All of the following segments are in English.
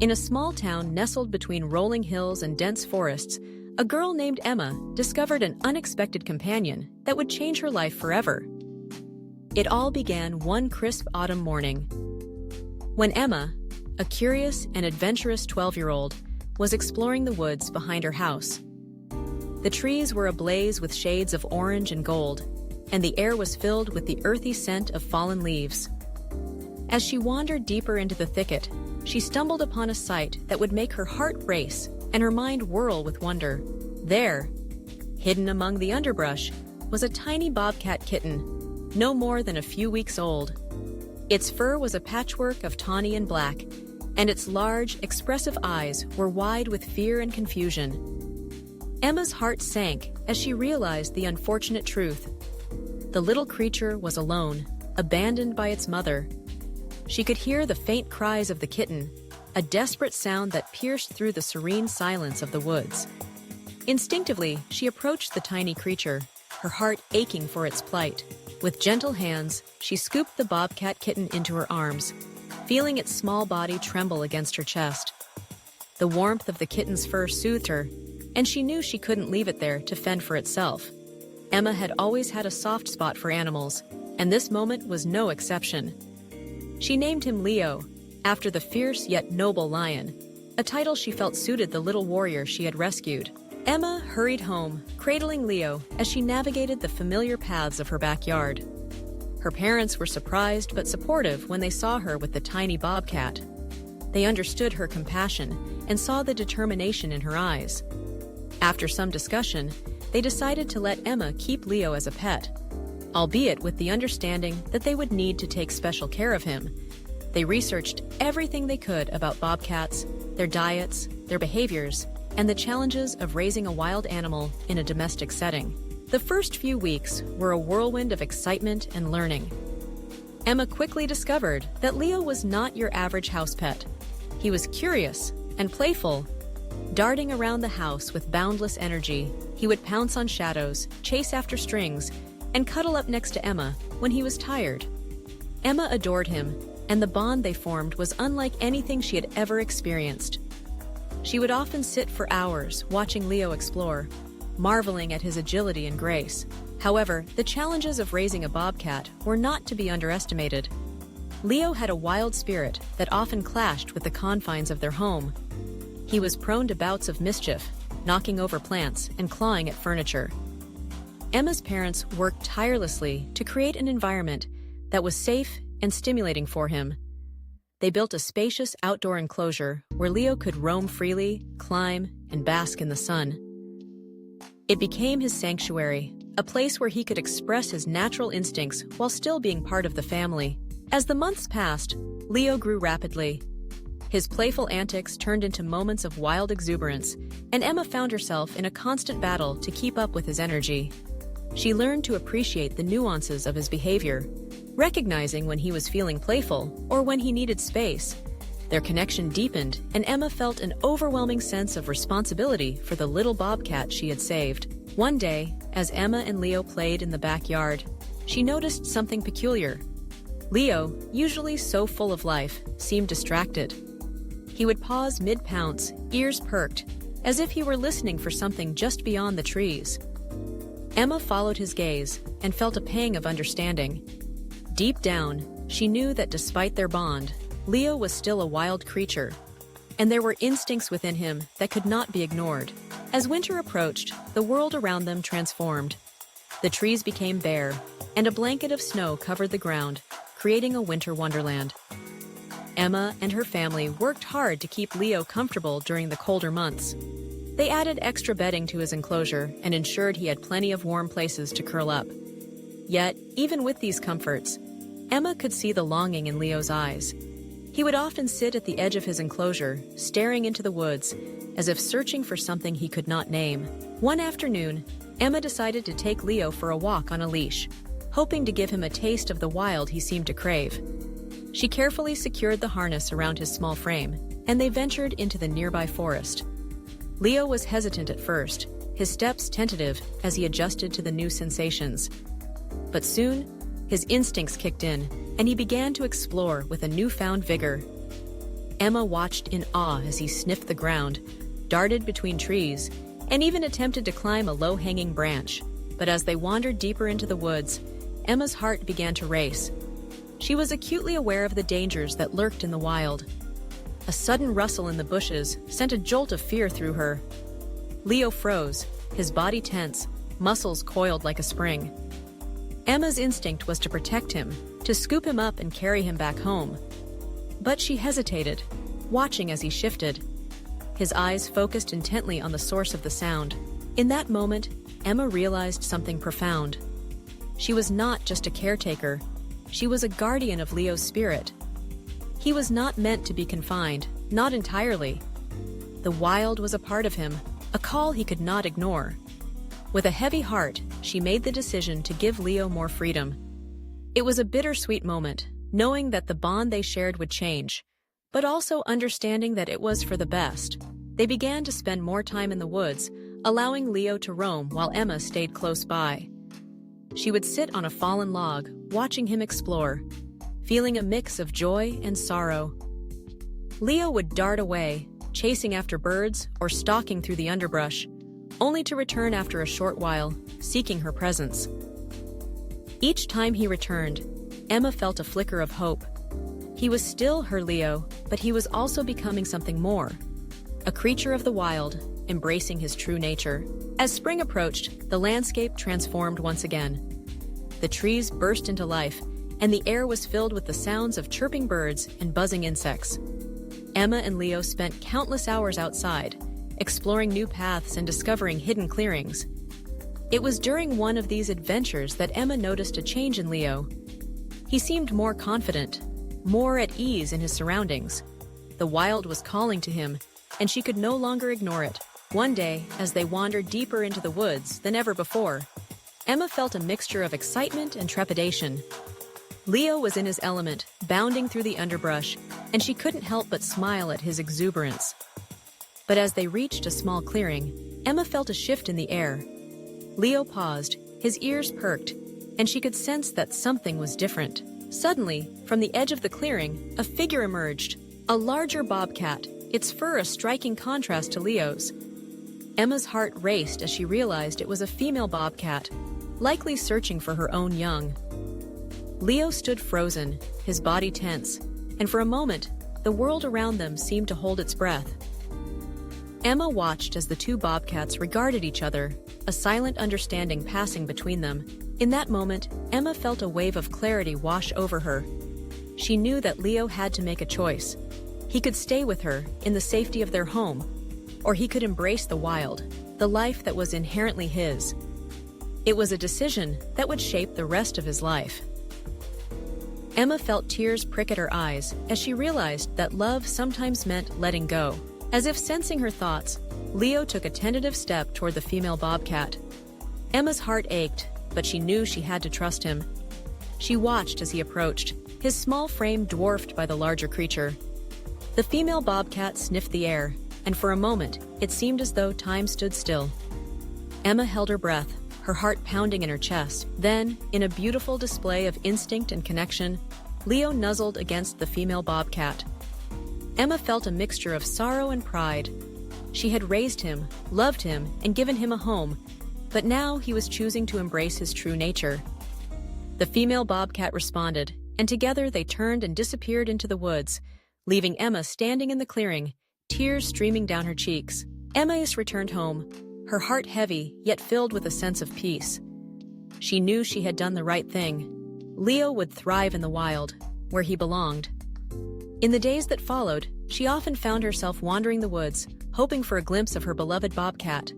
In a small town nestled between rolling hills and dense forests, a girl named Emma discovered an unexpected companion that would change her life forever. It all began one crisp autumn morning, when Emma, a curious and adventurous 12-year-old, was exploring the woods behind her house. The trees were ablaze with shades of orange and gold, and the air was filled with the earthy scent of fallen leaves. As she wandered deeper into the thicket, she stumbled upon a sight that would make her heart race and her mind whirl with wonder. There, hidden among the underbrush, was a tiny bobcat kitten, no more than a few weeks old. Its fur was a patchwork of tawny and black, and its large, expressive eyes were wide with fear and confusion. Emma's heart sank as she realized the unfortunate truth. The little creature was alone, abandoned by its mother. She could hear the faint cries of the kitten, a desperate sound that pierced through the serene silence of the woods. Instinctively, she approached the tiny creature, her heart aching for its plight. With gentle hands, she scooped the bobcat kitten into her arms, feeling its small body tremble against her chest. The warmth of the kitten's fur soothed her, and she knew she couldn't leave it there to fend for itself. Emma had always had a soft spot for animals, and this moment was no exception. She named him Leo, after the fierce yet noble lion, a title she felt suited the little warrior she had rescued. Emma hurried home, cradling Leo as she navigated the familiar paths of her backyard. Her parents were surprised but supportive when they saw her with the tiny bobcat. They understood her compassion and saw the determination in her eyes. After some discussion, they decided to let Emma keep Leo as a pet, albeit with the understanding that they would need to take special care of him. They researched everything they could about bobcats, their diets, their behaviors, and the challenges of raising a wild animal in a domestic setting. The first few weeks were a whirlwind of excitement and learning. Emma quickly discovered that Leo was not your average house pet. He was curious and playful. Darting around the house with boundless energy, he would pounce on shadows, chase after strings, and cuddle up next to Emma when he was tired. Emma adored him, and the bond they formed was unlike anything she had ever experienced. She would often sit for hours watching Leo explore, marveling at his agility and grace. However, the challenges of raising a bobcat were not to be underestimated. Leo had a wild spirit that often clashed with the confines of their home. He was prone to bouts of mischief, knocking over plants and clawing at furniture. Emma's parents worked tirelessly to create an environment that was safe and stimulating for him. They built a spacious outdoor enclosure where Leo could roam freely, climb, and bask in the sun. It became his sanctuary, a place where he could express his natural instincts while still being part of the family. As the months passed, Leo grew rapidly. His playful antics turned into moments of wild exuberance, and Emma found herself in a constant battle to keep up with his energy. She learned to appreciate the nuances of his behavior, recognizing when he was feeling playful or when he needed space. Their connection deepened, and Emma felt an overwhelming sense of responsibility for the little bobcat she had saved. One day, as Emma and Leo played in the backyard, she noticed something peculiar. Leo, usually so full of life, seemed distracted. He would pause mid-pounce, ears perked, as if he were listening for something just beyond the trees. Emma followed his gaze and felt a pang of understanding. Deep down, she knew that despite their bond, Leo was still a wild creature, and there were instincts within him that could not be ignored. As winter approached, the world around them transformed. The trees became bare, and a blanket of snow covered the ground, creating a winter wonderland. Emma and her family worked hard to keep Leo comfortable during the colder months. They added extra bedding to his enclosure and ensured he had plenty of warm places to curl up. Yet, even with these comforts, Emma could see the longing in Leo's eyes. He would often sit at the edge of his enclosure, staring into the woods, as if searching for something he could not name. One afternoon, Emma decided to take Leo for a walk on a leash, hoping to give him a taste of the wild he seemed to crave. She carefully secured the harness around his small frame, and they ventured into the nearby forest. Leo was hesitant at first, his steps tentative as he adjusted to the new sensations. But soon, his instincts kicked in, and he began to explore with a newfound vigor. Emma watched in awe as he sniffed the ground, darted between trees, and even attempted to climb a low-hanging branch. But as they wandered deeper into the woods, Emma's heart began to race. She was acutely aware of the dangers that lurked in the wild. A sudden rustle in the bushes sent a jolt of fear through her. Leo froze, his body tense, muscles coiled like a spring. Emma's instinct was to protect him, to scoop him up and carry him back home. But she hesitated, watching as he shifted. His eyes focused intently on the source of the sound. In that moment, Emma realized something profound. She was not just a caretaker, she was a guardian of Leo's spirit. He was not meant to be confined, not entirely. The wild was a part of him, a call he could not ignore. With a heavy heart, she made the decision to give Leo more freedom. It was a bittersweet moment, knowing that the bond they shared would change, but also understanding that it was for the best. They began to spend more time in the woods, allowing Leo to roam while Emma stayed close by. She would sit on a fallen log, watching him explore, feeling a mix of joy and sorrow. Leo would dart away, chasing after birds or stalking through the underbrush, only to return after a short while, seeking her presence. Each time he returned, Emma felt a flicker of hope. He was still her Leo, but he was also becoming something more. A creature of the wild, embracing his true nature. As spring approached, the landscape transformed once again. The trees burst into life, and the air was filled with the sounds of chirping birds and buzzing insects. Emma and Leo spent countless hours outside, exploring new paths and discovering hidden clearings. It was during one of these adventures that Emma noticed a change in Leo. He seemed more confident, more at ease in his surroundings. The wild was calling to him, and she could no longer ignore it. One day, as they wandered deeper into the woods than ever before, Emma felt a mixture of excitement and trepidation. Leo was in his element, bounding through the underbrush, and she couldn't help but smile at his exuberance. But as they reached a small clearing, Emma felt a shift in the air. Leo paused, his ears perked, and she could sense that something was different. Suddenly, from the edge of the clearing, a figure emerged, a larger bobcat, its fur a striking contrast to Leo's. Emma's heart raced as she realized it was a female bobcat, likely searching for her own young. Leo stood frozen, his body tense, and for a moment, the world around them seemed to hold its breath. Emma watched as the two bobcats regarded each other, a silent understanding passing between them. In that moment, Emma felt a wave of clarity wash over her. She knew that Leo had to make a choice. He could stay with her, in the safety of their home, or he could embrace the wild, the life that was inherently his. It was a decision that would shape the rest of his life. Emma felt tears prick at her eyes as she realized that love sometimes meant letting go. As if sensing her thoughts, Leo took a tentative step toward the female bobcat. Emma's heart ached, but she knew she had to trust him. She watched as he approached, his small frame dwarfed by the larger creature. The female bobcat sniffed the air, and for a moment, it seemed as though time stood still. Emma held her breath, her heart pounding in her chest. Then, in a beautiful display of instinct and connection, Leo nuzzled against the female bobcat. Emma felt a mixture of sorrow and pride. She had raised him, loved him, and given him a home, but now he was choosing to embrace his true nature. The female bobcat responded, and together they turned and disappeared into the woods, leaving Emma standing in the clearing, tears streaming down her cheeks. Emma returned home, her heart heavy yet filled with a sense of peace. She knew she had done the right thing. Leo would thrive in the wild, where he belonged. In the days that followed, she often found herself wandering the woods, hoping for a glimpse of her beloved bobcat.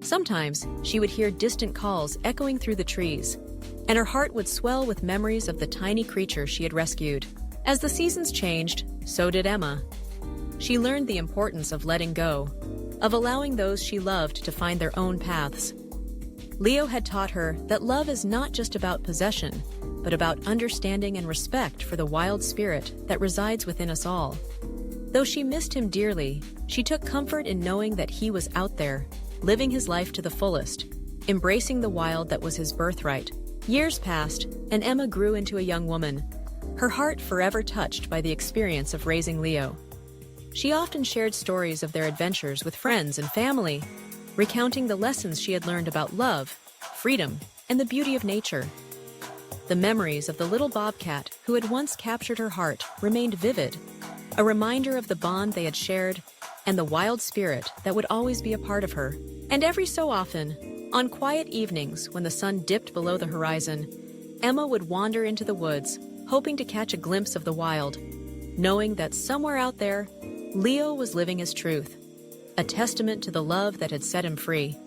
Sometimes, she would hear distant calls echoing through the trees, and her heart would swell with memories of the tiny creature she had rescued. As the seasons changed, so did Emma. She learned the importance of letting go, of allowing those she loved to find their own paths. Leo had taught her that love is not just about possession, but about understanding and respect for the wild spirit that resides within us all. Though she missed him dearly, she took comfort in knowing that he was out there, living his life to the fullest, embracing the wild that was his birthright. Years passed, and Emma grew into a young woman, her heart forever touched by the experience of raising Leo. She often shared stories of their adventures with friends and family, recounting the lessons she had learned about love, freedom, and the beauty of nature. The memories of the little bobcat who had once captured her heart remained vivid, a reminder of the bond they had shared and the wild spirit that would always be a part of her. And every so often, on quiet evenings when the sun dipped below the horizon, Emma would wander into the woods, hoping to catch a glimpse of the wild, knowing that somewhere out there, Leo was living his truth, a testament to the love that had set him free.